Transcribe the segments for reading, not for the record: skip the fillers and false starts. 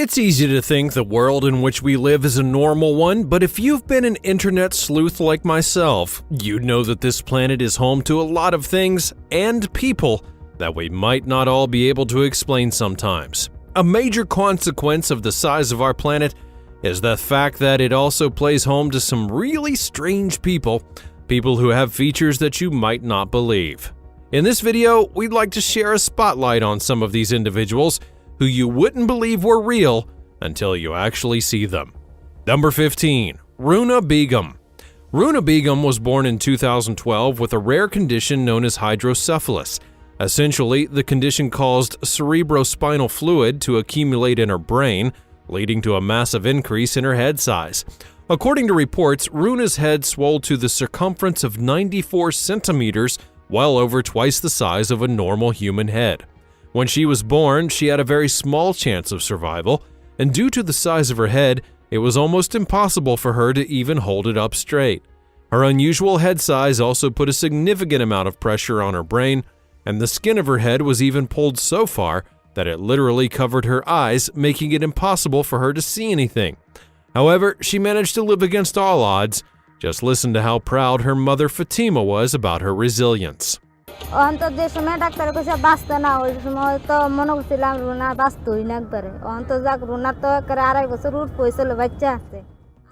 It's easy to think the world in which we live is a normal one, but if you've been an internet sleuth like myself, you'd know that this planet is home to a lot of things and people that we might not all be able to explain sometimes. A major consequence of the size of our planet is the fact that it also plays home to some really strange people who have features that you might not believe. In this video, we'd like to share a spotlight on some of these individuals who you wouldn't believe were real until you actually see them. Number 15. Runa Begum. Runa Begum was born in 2012 with a rare condition known as hydrocephalus. Essentially, the condition caused cerebrospinal fluid to accumulate in her brain, leading to a massive increase in her head size. According to reports, Runa's head swelled to the circumference of 94 centimeters, well over twice the size of a normal human head. When she was born, she had a very small chance of survival, and due to the size of her head, it was almost impossible for her to even hold it up straight. Her unusual head size also put a significant amount of pressure on her brain, and the skin of her head was even pulled so far that it literally covered her eyes, making it impossible for her to see anything. However, she managed to live against all odds. Just listen to how proud her mother Fatima was about her resilience.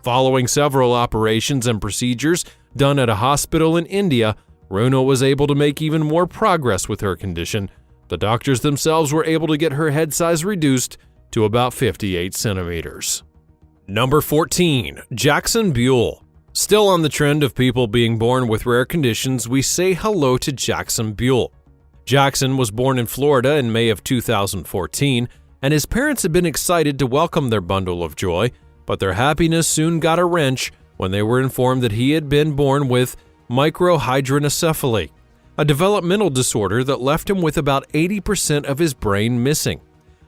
Following several operations and procedures done at a hospital in India, Runa was able to make even more progress with her condition. The doctors themselves were able to get her head size reduced to about 58 centimeters. Number 14. Jackson Buell. Still on the trend of people being born with rare conditions, we say hello to Jackson Buell. Jackson was born in Florida in May of 2014, and his parents had been excited to welcome their bundle of joy, but their happiness soon got a wrench when they were informed that he had been born with microhydranencephaly, a developmental disorder that left him with about 80% of his brain missing.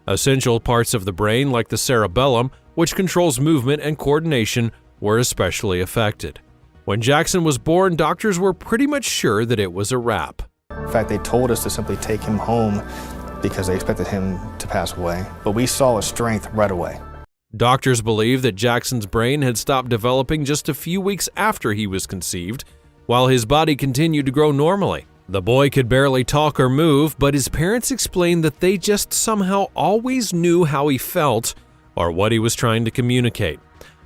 Essential parts of the brain, like the cerebellum, which controls movement and coordination, were especially affected. When Jackson was born, doctors were pretty much sure that it was a wrap. In fact, they told us to simply take him home because they expected him to pass away, but we saw his strength right away. Doctors believe that Jackson's brain had stopped developing just a few weeks after he was conceived, while his body continued to grow normally. The boy could barely talk or move, but his parents explained that they just somehow always knew how he felt or what he was trying to communicate.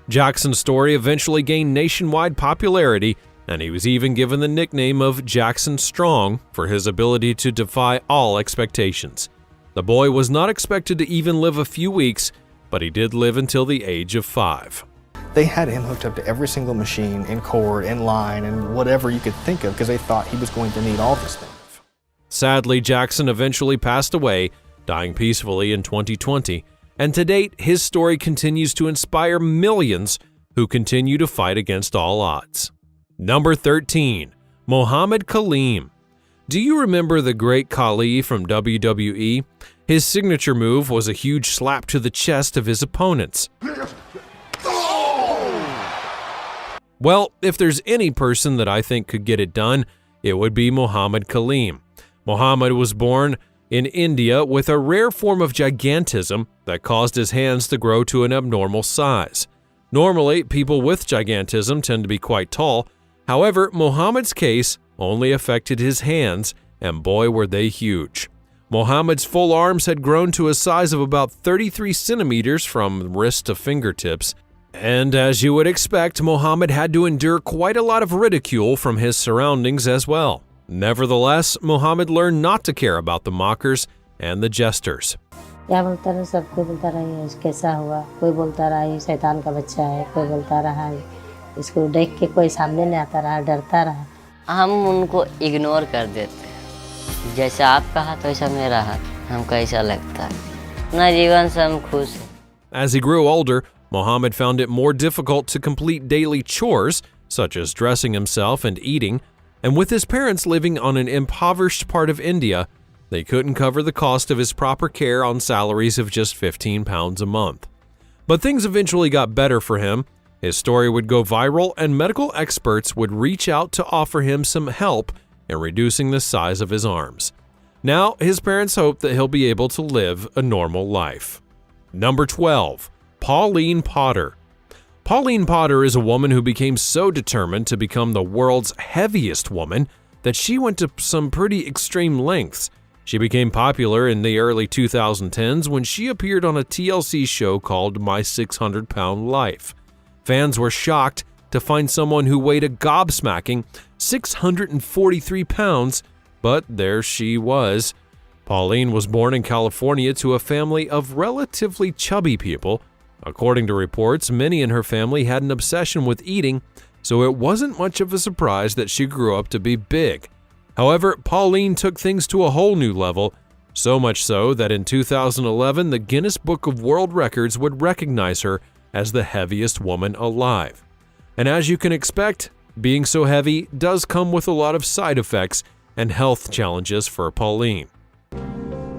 Jackson's story eventually gained nationwide popularity, and he was even given the nickname of Jackson Strong for his ability to defy all expectations. The boy was not expected to even live a few weeks, but he did live until the age of 5. They had him hooked up to every single machine, in cord, in line, and whatever you could think of because they thought he was going to need all this stuff. Sadly, Jackson eventually passed away, dying peacefully in 2020. And to date, his story continues to inspire millions who continue to fight against all odds. Number 13. Muhammad Kaleem. Do you remember the great Khali from WWE? His signature move was a huge slap to the chest of his opponents. Well, if there's any person that I think could get it done, it would be Muhammad Kaleem. Muhammad was born in India with a rare form of gigantism that caused his hands to grow to an abnormal size. Normally, people with gigantism tend to be quite tall. However, Muhammad's case only affected his hands, and boy were they huge. Muhammad's full arms had grown to a size of about 33 centimeters from wrist to fingertips, and as you would expect, Muhammad had to endure quite a lot of ridicule from his surroundings as well. Nevertheless, Muhammad learned not to care about the mockers and the jesters. हम उनको ignore कर देते हैं जैसा आपका हाथ वैसा मेरा हाथ हमको ऐसा लगता है अपना जीवन से हम खुश हैं. As he grew older, Muhammad found it more difficult to complete daily chores, such as dressing himself and eating, and with his parents living on an impoverished part of India, they couldn't cover the cost of his proper care on salaries of just £15 a month. But things eventually got better for him. His story would go viral, and medical experts would reach out to offer him some help in reducing the size of his arms. Now, his parents hope that he'll be able to live a normal life. Number 12. Pauline Potter. Pauline Potter is a woman who became so determined to become the world's heaviest woman that she went to some pretty extreme lengths. She became popular in the early 2010s when she appeared on a TLC show called My 600-Pound Life. Fans were shocked to find someone who weighed a gobsmacking 643 pounds, but there she was. Pauline was born in California to a family of relatively chubby people. According to reports, many in her family had an obsession with eating, so it wasn't much of a surprise that she grew up to be big. However, Pauline took things to a whole new level, so much so that in 2011, the Guinness Book of World Records would recognize her as the heaviest woman alive. And as you can expect, being so heavy does come with a lot of side effects and health challenges for Pauline.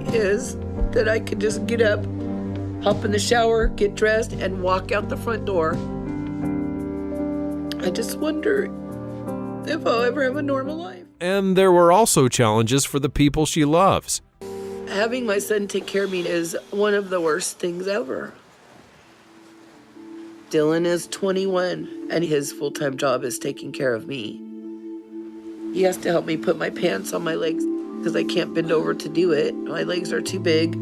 Is that I could just get up, hop in the shower, get dressed, and walk out the front door. I just wonder if I'll ever have a normal life. And there were also challenges for the people she loves. Having my son take care of me is one of the worst things ever. Dylan is 21, and his full-time job is taking care of me. He has to help me put my pants on my legs because I can't bend over to do it. My legs are too big.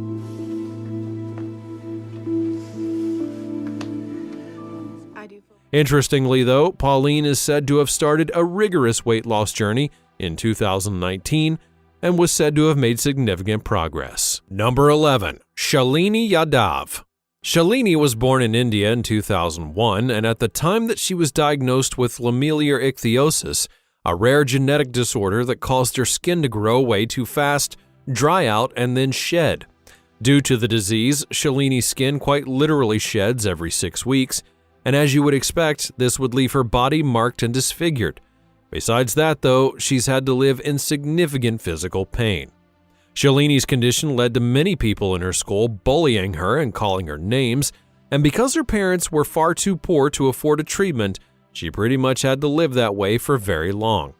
Interestingly, though, Pauline is said to have started a rigorous weight loss journey in 2019 and was said to have made significant progress. Number 11. Shalini Yadav. Shalini was born in India in 2001, and at the time that she was diagnosed with familial ichthyosis, a rare genetic disorder that caused her skin to grow way too fast, dry out, and then shed. Due to the disease, Shalini's skin quite literally sheds every 6 weeks, and as you would expect, this would leave her body marked and disfigured. Besides that, though, she's had to live in significant physical pain. Shalini's condition led to many people in her school bullying her and calling her names, and because her parents were far too poor to afford a treatment, she pretty much had to live that way for very long.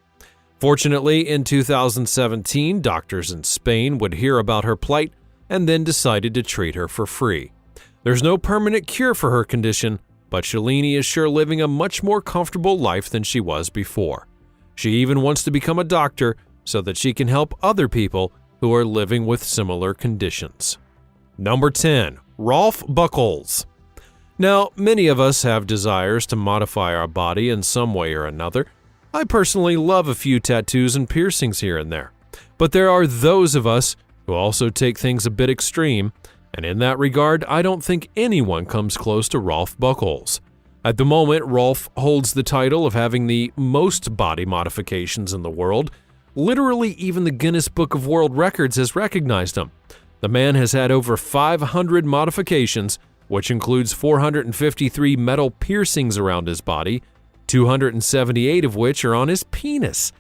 Fortunately, in 2017, doctors in Spain would hear about her plight and then decided to treat her for free. There's no permanent cure for her condition, but Shalini is sure living a much more comfortable life than she was before. She even wants to become a doctor so that she can help other people who are living with similar conditions. Number 10. Rolf Buchholz. Now, many of us have desires to modify our body in some way or another. I personally love a few tattoos and piercings here and there. But there are those of us who also take things a bit extreme, and in that regard, I don't think anyone comes close to Rolf Buchholz. At the moment, Rolf holds the title of having the most body modifications in the world. Literally, even the Guinness Book of World Records has recognized him. The man has had over 500 modifications, which includes 453 metal piercings around his body, 278 of which are on his penis.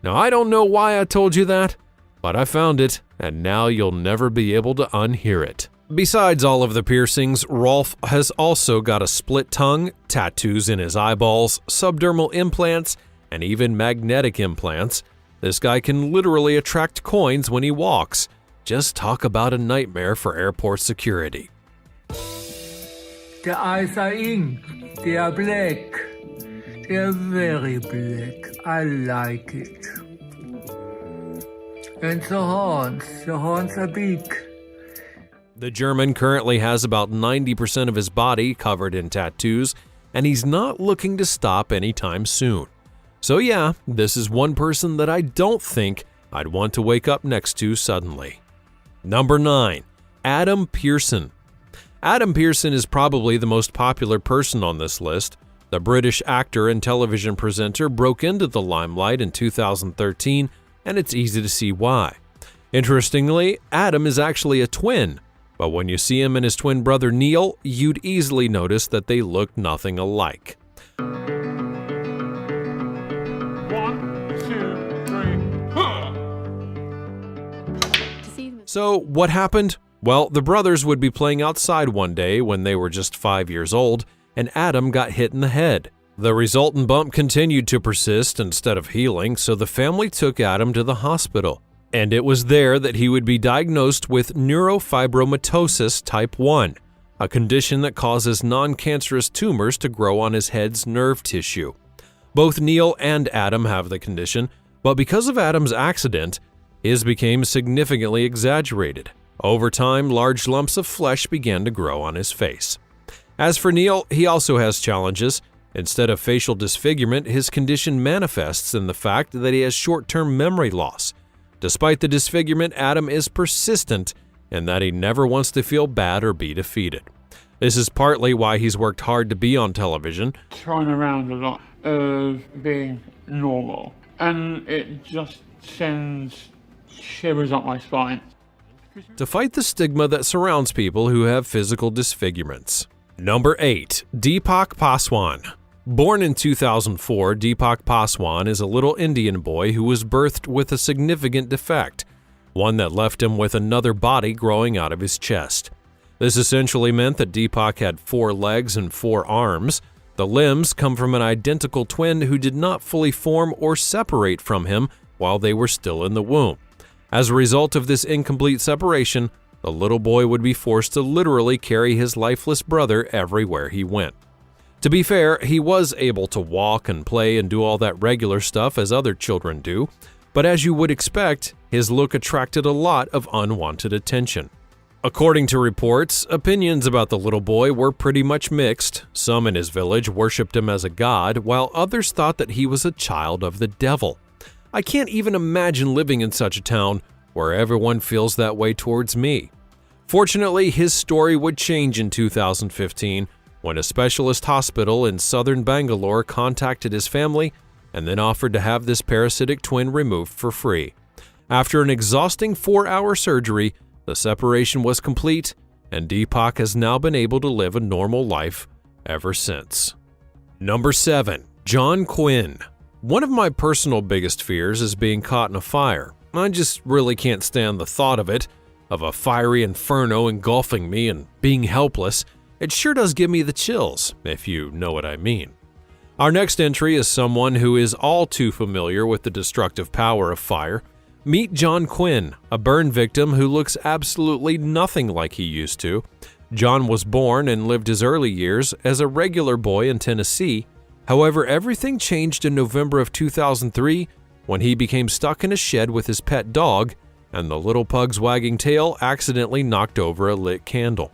Now, I don't know why I told you that, but I found it, and now you'll never be able to unhear it. Besides all of the piercings, Rolf has also got a split tongue, tattoos in his eyeballs, subdermal implants, and even magnetic implants. This guy can literally attract coins when he walks. Just talk about a nightmare for airport security. The eyes are ink. They are black. They are very black. I like it. And the horns are big. The German currently has about 90% of his body covered in tattoos, and he's not looking to stop anytime soon. So yeah, this is one person that I don't think I'd want to wake up next to suddenly. Number 9. Adam Pearson. Adam Pearson is probably the most popular person on this list. The British actor and television presenter broke into the limelight in 2013, and it's easy to see why. Interestingly, Adam is actually a twin, but when you see him and his twin brother Neil, you'd easily notice that they look nothing alike. 1, 2, 3. So what happened? Well, the brothers would be playing outside one day when they were just 5 years old, and Adam got hit in the head. The resultant bump continued to persist instead of healing, so the family took Adam to the hospital. And it was there that he would be diagnosed with neurofibromatosis type 1, a condition that causes non-cancerous tumors to grow on his head's nerve tissue. Both Neil and Adam have the condition, but because of Adam's accident, his became significantly exaggerated. Over time, large lumps of flesh began to grow on his face. As for Neil, he also has challenges. Instead of facial disfigurement, his condition manifests in the fact that he has short-term memory loss. Despite the disfigurement, Adam is persistent in that he never wants to feel bad or be defeated. This is partly why he's worked hard to be on television. Thrown around a lot of being normal, and it just sends shivers up my spine. To fight the stigma that surrounds people who have physical disfigurements. Number 8. Deepak Paswan. Born in 2004, Deepak Paswan is a little Indian boy who was birthed with a significant defect, one that left him with another body growing out of his chest. This essentially meant that Deepak had 4 legs and 4 arms. The limbs come from an identical twin who did not fully form or separate from him while they were still in the womb. As a result of this incomplete separation, the little boy would be forced to literally carry his lifeless brother everywhere he went. To be fair, he was able to walk and play and do all that regular stuff as other children do, but as you would expect, his look attracted a lot of unwanted attention. According to reports, opinions about the little boy were pretty much mixed. Some in his village worshipped him as a god, while others thought that he was a child of the devil. I can't even imagine living in such a town where everyone feels that way towards me. Fortunately, his story would change in 2015 when a specialist hospital in southern Bangalore contacted his family and then offered to have this parasitic twin removed for free. After an exhausting 4-hour surgery, the separation was complete, and Deepak has now been able to live a normal life ever since. Number 7. John Quinn. One of my personal biggest fears is being caught in a fire. I just really can't stand the thought of it, of a fiery inferno engulfing me and being helpless. It sure does give me the chills, if you know what I mean. Our next entry is someone who is all too familiar with the destructive power of fire. Meet John Quinn, a burn victim who looks absolutely nothing like he used to. John was born and lived his early years as a regular boy in Tennessee. However, everything changed in November of 2003 when he became stuck in a shed with his pet dog, and the little pug's wagging tail accidentally knocked over a lit candle.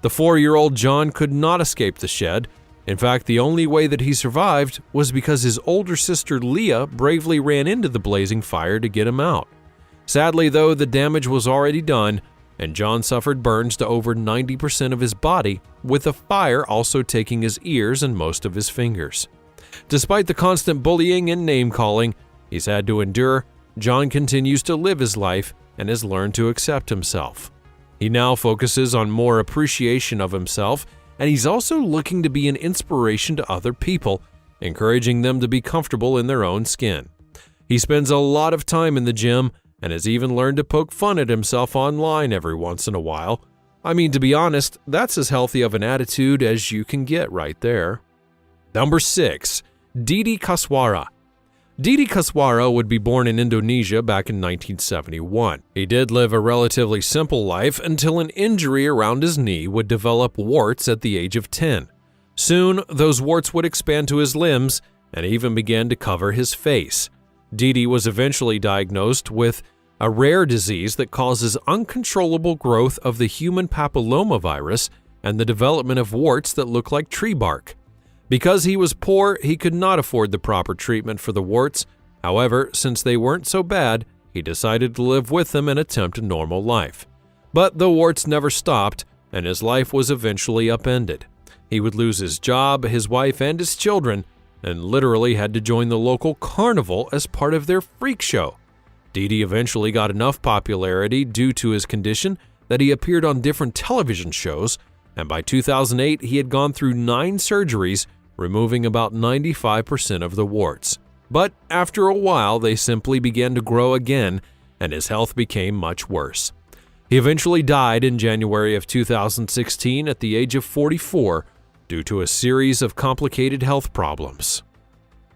The 4-year-old John could not escape the shed. In fact, the only way that he survived was because his older sister Leah bravely ran into the blazing fire to get him out. Sadly, though, the damage was already done, and John suffered burns to over 90% of his body, with the fire also taking his ears and most of his fingers. Despite the constant bullying and name-calling he's had to endure, John continues to live his life and has learned to accept himself. He now focuses on more appreciation of himself, and he's also looking to be an inspiration to other people, encouraging them to be comfortable in their own skin. He spends a lot of time in the gym and has even learned to poke fun at himself online every once in a while. I mean, to be honest, that's as healthy of an attitude as you can get right there. Number 6. Didi Kaswara. Didi Kaswara would be born in Indonesia back in 1971. He did live a relatively simple life until an injury around his knee would develop warts at the age of 10. Soon, those warts would expand to his limbs and even began to cover his face. Didi was eventually diagnosed with a rare disease that causes uncontrollable growth of the human papillomavirus and the development of warts that look like tree bark. Because he was poor, he could not afford the proper treatment for the warts. However, since they weren't so bad, he decided to live with them and attempt a normal life. But the warts never stopped, and his life was eventually upended. He would lose his job, his wife, and his children, and literally had to join the local carnival as part of their freak show. Didi eventually got enough popularity due to his condition that he appeared on different television shows, and by 2008 he had gone through 9 surgeries, removing about 95% of the warts. But after a while, they simply began to grow again, and his health became much worse. He eventually died in January of 2016 at the age of 44 due to a series of complicated health problems.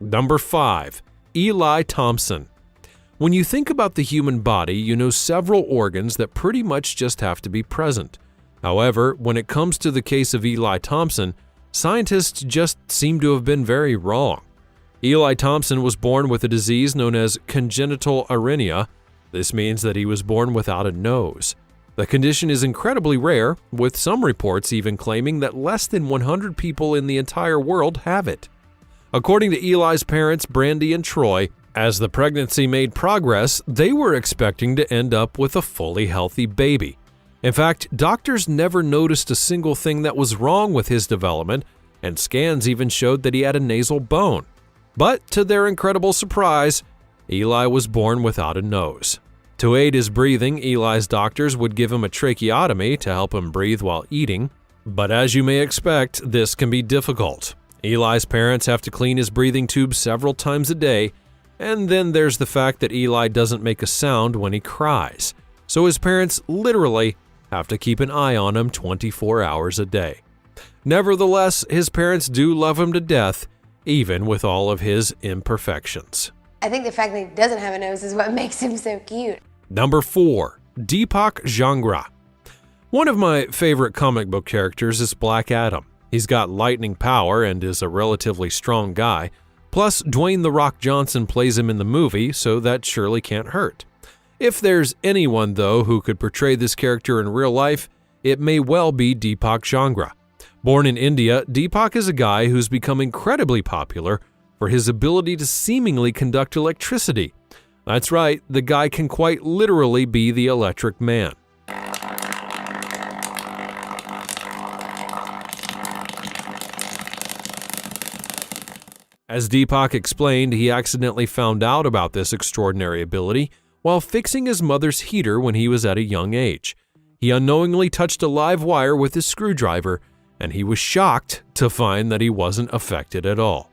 Number 5. Eli Thompson. When you think about the human body, you know several organs that pretty much just have to be present. However, when it comes to the case of Eli Thompson, scientists just seem to have been very wrong. Eli Thompson was born with a disease known as congenital arynia. This means that he was born without a nose. The condition is incredibly rare, with some reports even claiming that less than 100 people in the entire world have it. According to Eli's parents, Brandy and Troy, as the pregnancy made progress, they were expecting to end up with a fully healthy baby. In fact, doctors never noticed a single thing that was wrong with his development, and scans even showed that he had a nasal bone. But to their incredible surprise, Eli was born without a nose. To aid his breathing, Eli's doctors would give him a tracheotomy to help him breathe while eating. But as you may expect, this can be difficult. Eli's parents have to clean his breathing tube several times a day, and then there's the fact that Eli doesn't make a sound when he cries. So his parents literally have to keep an eye on him 24 hours a day. Nevertheless, his parents do love him to death, even with all of his imperfections. I think the fact that he doesn't have a nose is what makes him so cute. Number 4. Deepak Jangra. One of my favorite comic book characters is Black Adam. He's got lightning power and is a relatively strong guy. Plus, Dwayne "The Rock" Johnson plays him in the movie, so that surely can't hurt. If there's anyone, though, who could portray this character in real life, it may well be Deepak Jangra. Born in India, Deepak is a guy who's become incredibly popular for his ability to seemingly conduct electricity. That's right, the guy can quite literally be the electric man. As Deepak explained, he accidentally found out about this extraordinary ability while fixing his mother's heater when he was at a young age. He unknowingly touched a live wire with his screwdriver, and he was shocked to find that he wasn't affected at all.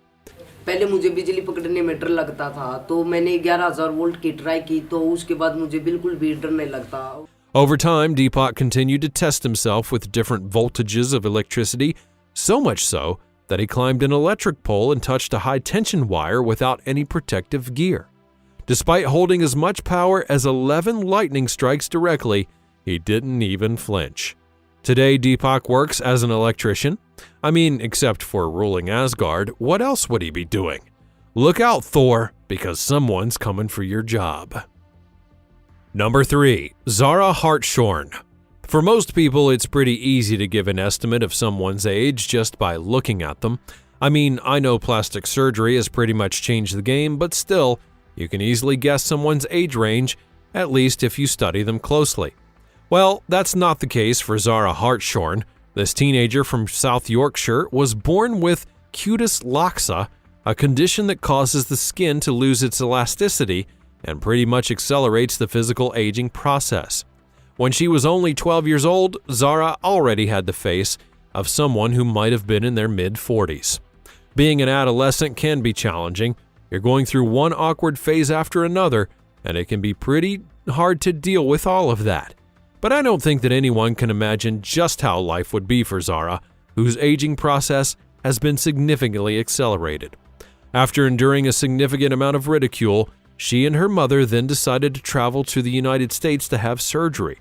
पहले मुझे बिजली पकड़ने में डर लगता था तो मैंने 11,000 वोल्ट की ट्राई की तो उसके बाद मुझे बिल्कुल भी डर नहीं लगता. Over time, Deepak continued to test himself with different voltages of electricity, so much so that he climbed an electric pole and touched a high-tension wire without any protective gear. Despite holding as much power as 11 lightning strikes directly, he didn't even flinch. Today, Deepak works as an electrician. I mean, except for ruling Asgard, what else would he be doing? Look out, Thor, because someone's coming for your job. Number 3. Zara Hartshorn. For most people, it's pretty easy to give an estimate of someone's age just by looking at them. I mean, I know plastic surgery has pretty much changed the game, but still, you can easily guess someone's age range, at least if you study them closely. Well, that's not the case for Zara Hartshorn. This teenager from South Yorkshire was born with cutis laxa, a condition that causes the skin to lose its elasticity and pretty much accelerates the physical aging process. When she was only 12 years old, Zara already had the face of someone who might have been in their mid-40s. Being an adolescent can be challenging. You're going through one awkward phase after another, and it can be pretty hard to deal with all of that. But I don't think that anyone can imagine just how life would be for Zara, whose aging process has been significantly accelerated. After enduring a significant amount of ridicule, she and her mother then decided to travel to the United States to have surgery.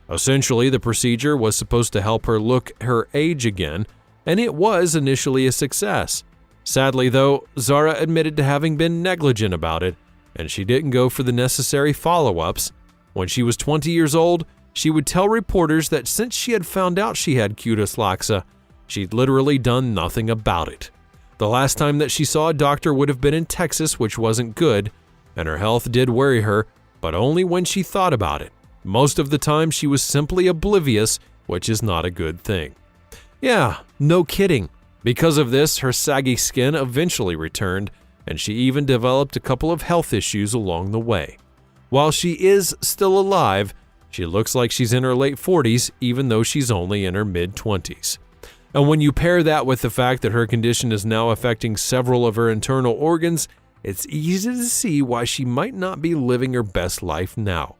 Essentially, the procedure was supposed to help her look her age again, and it was initially a success. Sadly, though, Zara admitted to having been negligent about it, and she didn't go for the necessary follow-ups. When she was 20 years old, she would tell reporters that since she had found out she had cutis laxa, she'd literally done nothing about it. The last time that she saw a doctor would have been in Texas, which wasn't good, and her health did worry her, but only when she thought about it. Most of the time, she was simply oblivious, which is not a good thing. Yeah, no kidding. Because of this, her saggy skin eventually returned, and she even developed a couple of health issues along the way. While she is still alive, she looks like she's in her late 40s, even though she's only in her mid-20s. And when you pair that with the fact that her condition is now affecting several of her internal organs, it's easy to see why she might not be living her best life now.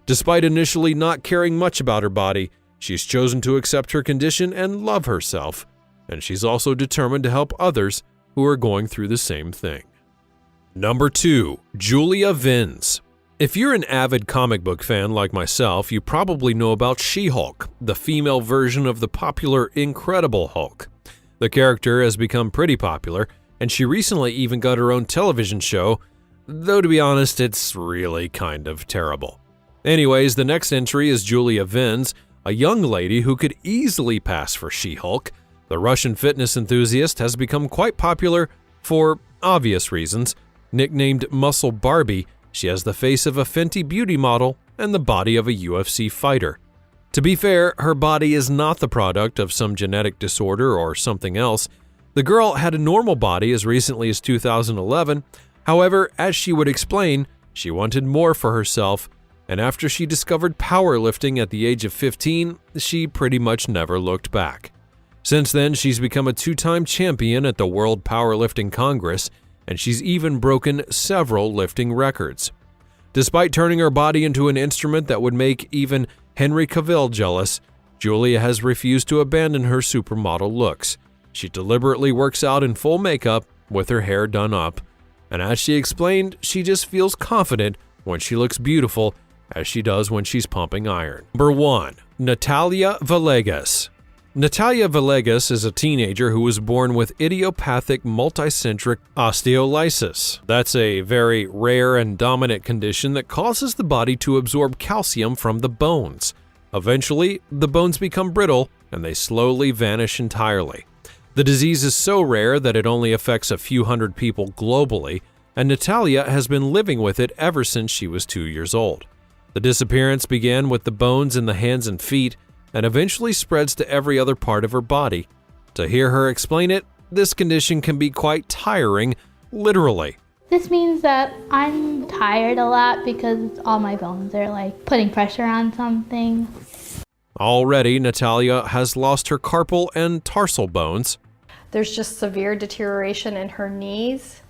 Despite initially not caring much about her body, she's chosen to accept her condition and love herself, and she's also determined to help others who are going through the same thing. Number 2. Julia Vins. If you're an avid comic book fan like myself, you probably know about She-Hulk, the female version of the popular Incredible Hulk. The character has become pretty popular, and she recently even got her own television show, though to be honest, it's really kind of terrible. Anyways, the next entry is Julia Vins, a young lady who could easily pass for She-Hulk. The Russian fitness enthusiast has become quite popular for obvious reasons. Nicknamed Muscle Barbie, she has the face of a Fenty beauty model and the body of a UFC fighter. To be fair, her body is not the product of some genetic disorder or something else. The girl had a normal body as recently as 2011. However, as she would explain, she wanted more for herself, and after she discovered powerlifting at the age of 15, she pretty much never looked back. Since then, she's become a two-time champion at the World Powerlifting Congress, and she's even broken several lifting records. Despite turning her body into an instrument that would make even Henry Cavill jealous, Julia has refused to abandon her supermodel looks. She deliberately works out in full makeup with her hair done up, and as she explained, she just feels confident when she looks beautiful as she does when she's pumping iron. Number 1. Natalia Villegas. Natalia Villegas is a teenager who was born with idiopathic multicentric osteolysis. That's a very rare and dominant condition that causes the body to absorb calcium from the bones. Eventually, the bones become brittle and they slowly vanish entirely. The disease is so rare that it only affects a few hundred people globally, and Natalia has been living with it ever since she was 2 years old. The disappearance began with the bones in the hands and feet, and eventually spreads to every other part of her body. To hear her explain it, this condition can be quite tiring, literally. This means that I'm tired a lot because all my bones are like putting pressure on something. Already, Natalia has lost her carpal and tarsal bones. There's just severe deterioration in her knees.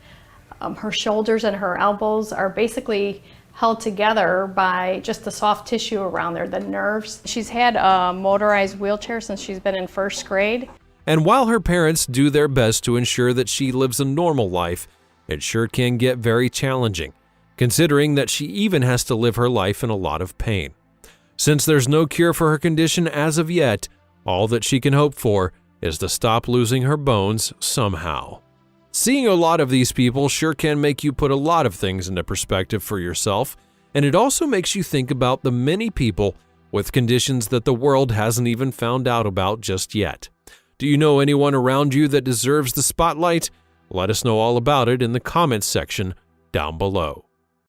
Her shoulders and her elbows are basically held together by just the soft tissue around there, the nerves. She's had a motorized wheelchair since she's been in first grade. And while her parents do their best to ensure that she lives a normal life, it sure can get very challenging, considering that she even has to live her life in a lot of pain. Since there's no cure for her condition as of yet, all that she can hope for is to stop losing her bones somehow. Seeing a lot of these people sure can make you put a lot of things into perspective for yourself, and it also makes you think about the many people with conditions that the world hasn't even found out about just yet. Do you know anyone around you that deserves the spotlight? Let us know all about it in the comments section down below.